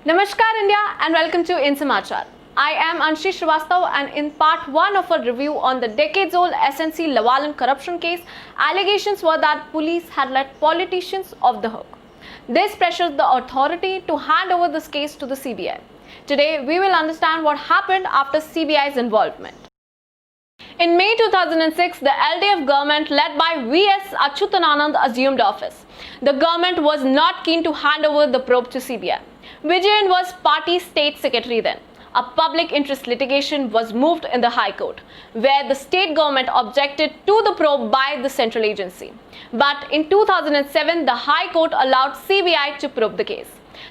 Namaskar India and welcome to In Samachar. I am Anshi Srivastav and in part 1 of a review on the decades-old SNC Lawalan corruption case, allegations were that police had let politicians off the hook. This pressured the authority to hand over this case to the CBI. Today, we will understand what happened after CBI's involvement. In May 2006, the LDF government led by V.S. Achyutananand assumed office. The government was not keen to hand over the probe to CBI. Vijayan was party state secretary then. A public interest litigation was moved in the High Court, where the state government objected to the probe by the central agency. But in 2007, the High Court allowed CBI to probe the case.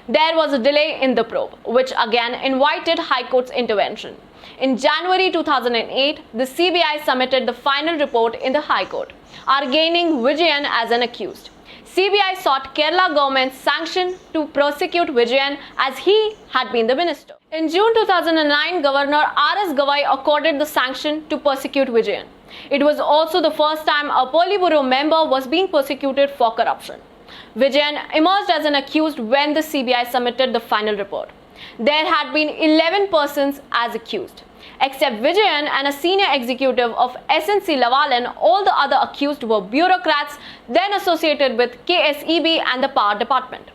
There was a delay in the probe, which again invited High Court's intervention. In January 2008, the CBI submitted the final report in the High Court, arguing Vijayan as an accused. CBI sought Kerala government's sanction to prosecute Vijayan as he had been the minister. In June 2009, Governor R.S. Gavai accorded the sanction to prosecute Vijayan. It was also the first time a Politburo member was being prosecuted for corruption. Vijayan emerged as an accused when the CBI submitted the final report. There had been 11 persons as accused. Except Vijayan and a senior executive of SNC Lawalan, all the other accused were bureaucrats then associated with KSEB and the Power Department.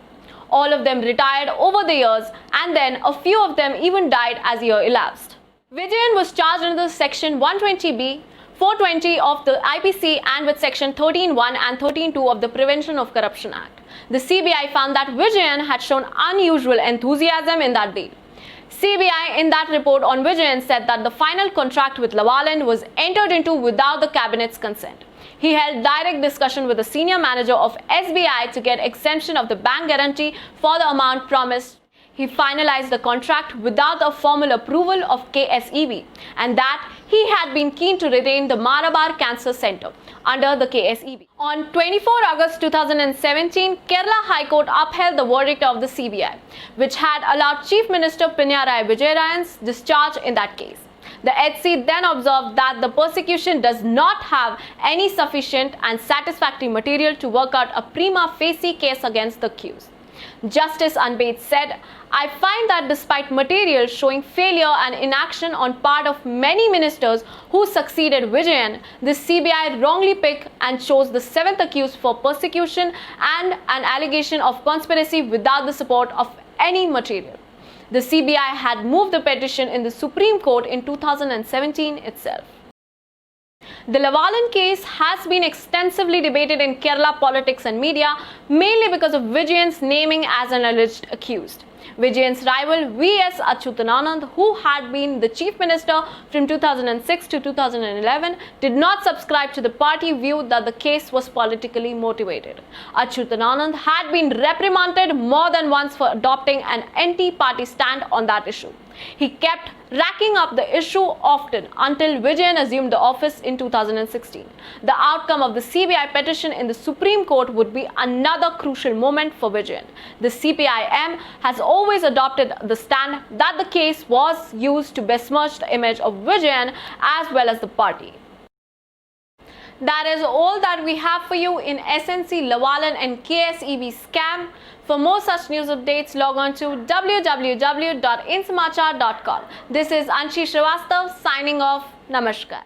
All of them retired over the years and then a few of them even died as the year elapsed. Vijayan was charged under Section 120B, 420 of the IPC and with Section 13.1 and 13.2 of the Prevention of Corruption Act. The CBI found that Vijayan had shown unusual enthusiasm in that deal. CBI in that report on Vijayan said that the final contract with Lawalan was entered into without the cabinet's consent. He held direct discussion with the senior manager of SBI to get exemption of the bank guarantee for the amount promised. He finalized the contract without a formal approval of KSEB and that he had been keen to retain the Malabar Cancer Centre under the KSEB. On 24 August 2017, Kerala High Court upheld the verdict of the CBI, which had allowed Chief Minister Pinarayi Vijayarayan's discharge in that case. The HC then observed that the prosecution does not have any sufficient and satisfactory material to work out a prima facie case against the accused. Justice Anbed said, "I find that despite material showing failure and inaction on part of many ministers who succeeded Vijayan, the CBI wrongly picked and chose the 7th accused for persecution and an allegation of conspiracy without the support of any material." The CBI had moved the petition in the Supreme Court in 2017 itself. The Lawalan case has been extensively debated in Kerala politics and media, mainly because of Vijayan's naming as an alleged accused. Vijayan's rival V.S. Achyutananand, who had been the chief minister from 2006 to 2011, did not subscribe to the party view that the case was politically motivated. Achyutananand had been reprimanded more than once for adopting an anti-party stand on that issue. He kept racking up the issue often until Vijayan assumed the office in 2016. The outcome of the CBI petition in the Supreme Court would be another crucial moment for Vijayan. The CPIM has always adopted the stand that the case was used to besmirch the image of Vijayan as well as the party. That is all that we have for you in SNC Lawalan and KSEB scam. For more such news updates, log on to www.insamachar.com. This is Anshi Srivastav signing off. Namaskar.